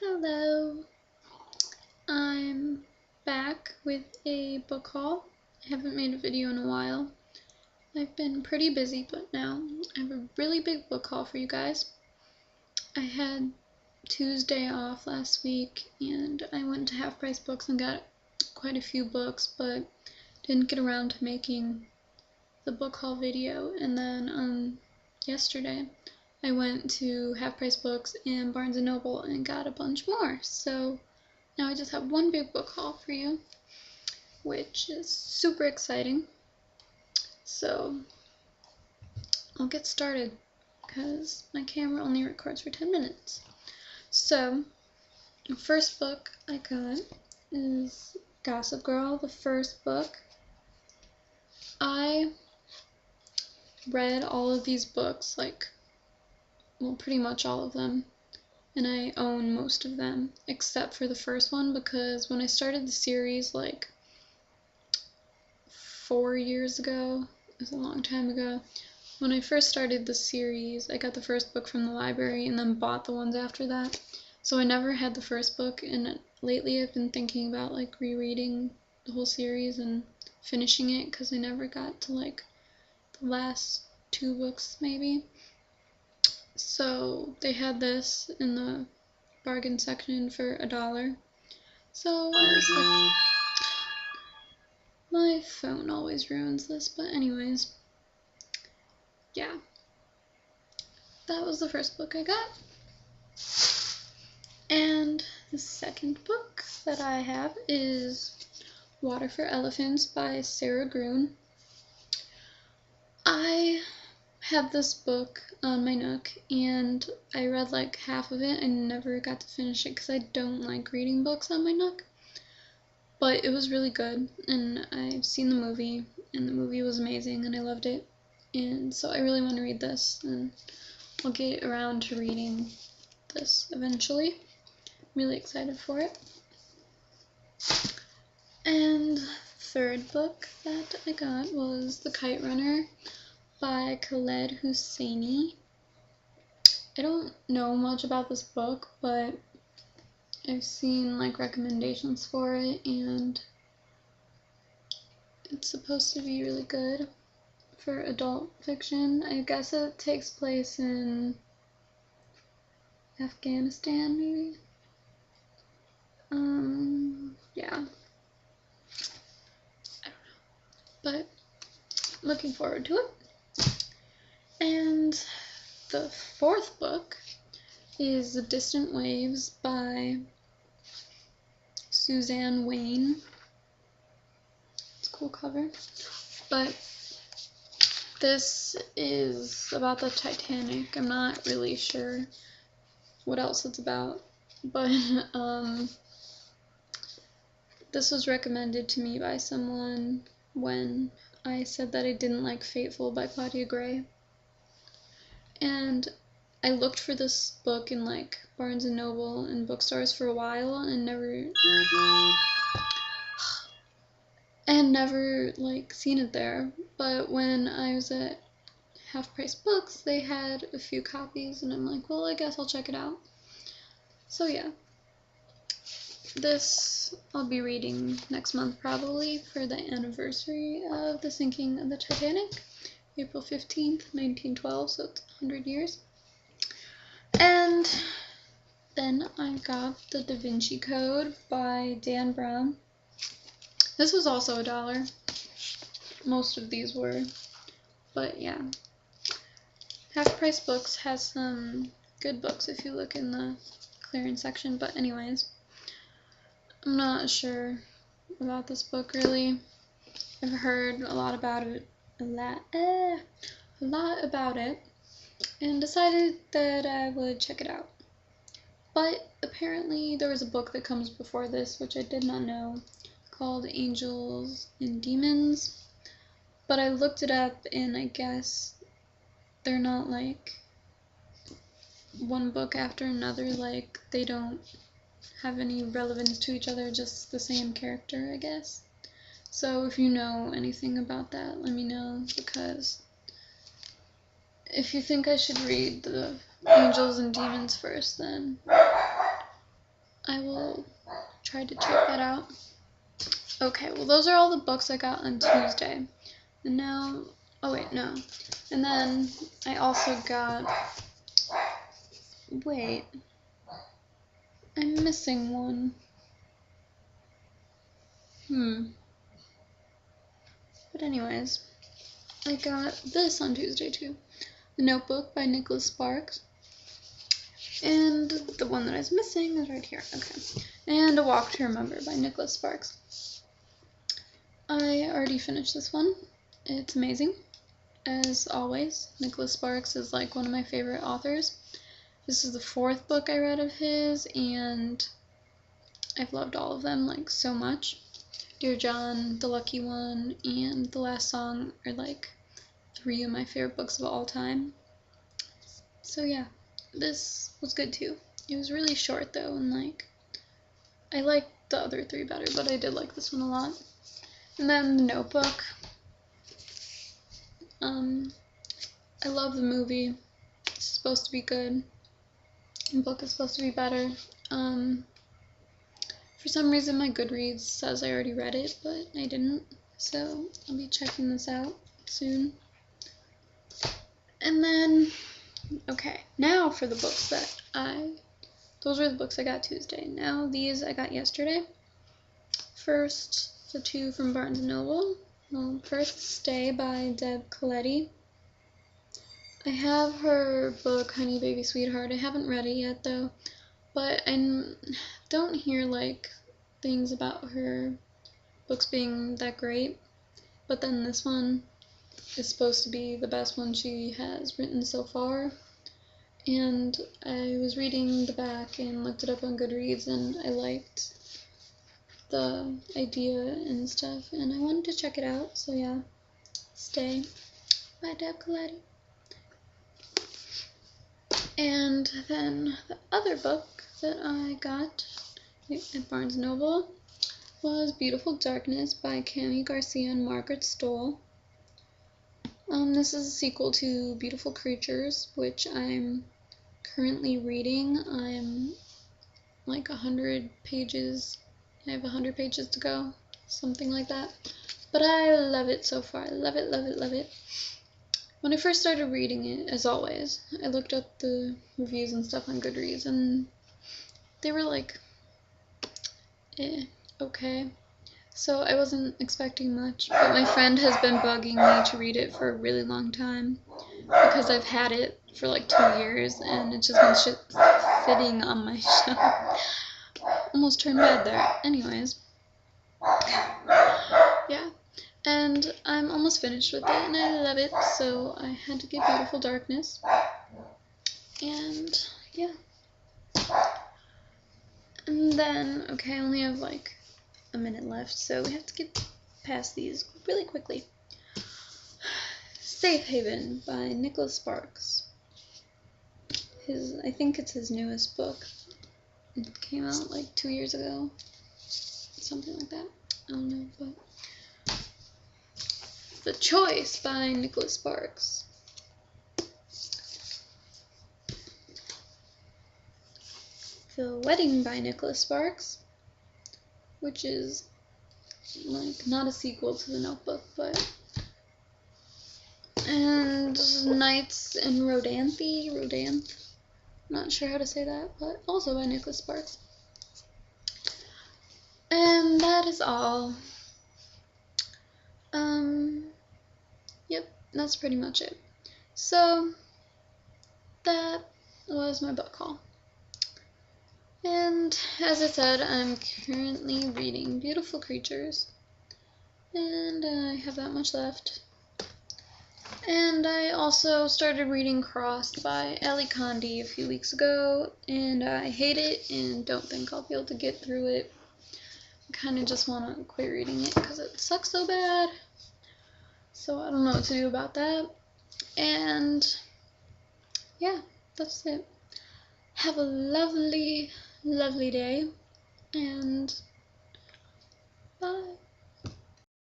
Hello, I'm back with a book haul. I haven't made a video in a while. I've been pretty busy, but now I have a really big book haul for you guys. I had Tuesday off last week and I went to Half Price Books and got quite a few books, but didn't get around to making the book haul video. And then yesterday I went to Half Price Books and Barnes & Noble and got a bunch more. So now I just have one big book haul for you, which is super exciting. So I'll get started because my camera only records for 10 minutes. So the first book I got is Gossip Girl, the first book. I read all of these books, pretty much all of them, and I own most of them, except for the first one, because when I started the series, 4 years ago, it was a long time ago, when I first started the series, I got the first book from the library and then bought the ones after that, so I never had the first book, and lately I've been thinking about, rereading the whole series and finishing it, because I never got to, the last 2 books, maybe. So they had this in the bargain section for $1. So I was like, my phone always ruins this, but anyways, yeah. That was the first book I got. And the second book that I have is Water for Elephants by Sarah Gruen. I had this book on my Nook, and I read half of it. I never got to finish it because I don't like reading books on my Nook. But it was really good, and I've seen the movie, and the movie was amazing, and I loved it. And so I really want to read this, and I'll get around to reading this eventually. I'm really excited for it. And the third book that I got was The Kite Runner by Khaled Hosseini. I don't know much about this book, but I've seen recommendations for it, and it's supposed to be really good for adult fiction. I guess it takes place in Afghanistan, maybe? Yeah. I don't know. But looking forward to it. And the fourth book is The Distant Waves by Suzanne Wayne. It's a cool cover. But this is about the Titanic. I'm not really sure what else it's about, but this was recommended to me by someone when I said that I didn't like Fateful by Claudia Gray. And I looked for this book in Barnes & Noble and bookstores for a while and never seen it there. But when I was at Half Price Books, they had a few copies, and I'm like, well, I guess I'll check it out. So yeah, this I'll be reading next month probably for the anniversary of the sinking of the Titanic, April 15th, 1912, so it's 100 years. And then I got The Da Vinci Code by Dan Brown. This was also $1. Most of these were, but yeah. Half Price Books has some good books if you look in the clearance section, but anyways, I'm not sure about this book really. I've heard a lot about it, and decided that I would check it out. But apparently there was a book that comes before this, which I did not know, called Angels and Demons. But I looked it up, and I guess they're not one book after another, they don't have any relevance to each other, just the same character, I guess. So if you know anything about that, let me know, because if you think I should read the Angels and Demons first, then I will try to check that out. Okay, well those are all the books I got on Tuesday. And now, oh wait, no. And then I also got, wait, I'm missing one. But anyways, I got this on Tuesday too. The Notebook by Nicholas Sparks. And the one that I was missing is right here. Okay. And A Walk to Remember by Nicholas Sparks. I already finished this one. It's amazing. As always, Nicholas Sparks is like one of my favorite authors. This is the 4th book I read of his, and I've loved all of them like so much. Dear John, The Lucky One, and The Last Song are like 3 of my favorite books of all time. So yeah, this was good too. It was really short though, and like I liked the other 3 better, but I did like this one a lot. And then The Notebook. I love the movie. It's supposed to be good. The book is supposed to be better. For some reason my Goodreads says I already read it, but I didn't. So I'll be checking this out soon. And then, okay, now for the books that those were the books I got Tuesday. Now these I got yesterday. First, the 2 from Barnes & Noble. First, Stay by Deb Caletti. I have her book, Honey Baby Sweetheart. I haven't read it yet though, but I don't hear like things about her books being that great. But then this one is supposed to be the best one she has written so far. And I was reading the back and looked it up on Goodreads, and I liked the idea and stuff, and I wanted to check it out. So yeah, Stay by Deb Caletti. And then the other book that I got at Barnes & Noble was Beautiful Darkness by Cami Garcia and Margaret Stohl. This is a sequel to Beautiful Creatures, which I'm currently reading. I'm like 100 pages. I have 100 pages to go, something like that. But I love it so far. I love it, love it, love it. When I first started reading it, as always, I looked up the reviews and stuff on Goodreads, and they were like, okay. So I wasn't expecting much, but my friend has been bugging me to read it for a really long time, because I've had it for like 2 years, and it's just been sitting on my shelf. Almost turned bad there. Anyways. Yeah. And I'm almost finished with it, and I love it, so I had to get Beautiful Darkness. And, yeah. And then, okay, I only have like a minute left, so we have to get past these really quickly. Safe Haven by Nicholas Sparks. I think it's his newest book. It came out like 2 years ago. Something like that. I don't know, but... The Choice by Nicholas Sparks. The Wedding by Nicholas Sparks, which is like not a sequel to The Notebook, but... And Nights in Rodanthe, not sure how to say that, but also by Nicholas Sparks. And that is all. Yep, that's pretty much it. So, that was my book haul. And, as I said, I'm currently reading Beautiful Creatures. And I have that much left. And I also started reading Crossed by Ali Condi a few weeks ago, and I hate it and don't think I'll be able to get through it. I kind of just want to quit reading it because it sucks so bad. So I don't know what to do about that. And yeah, that's it. Have a lovely, lovely day, and bye.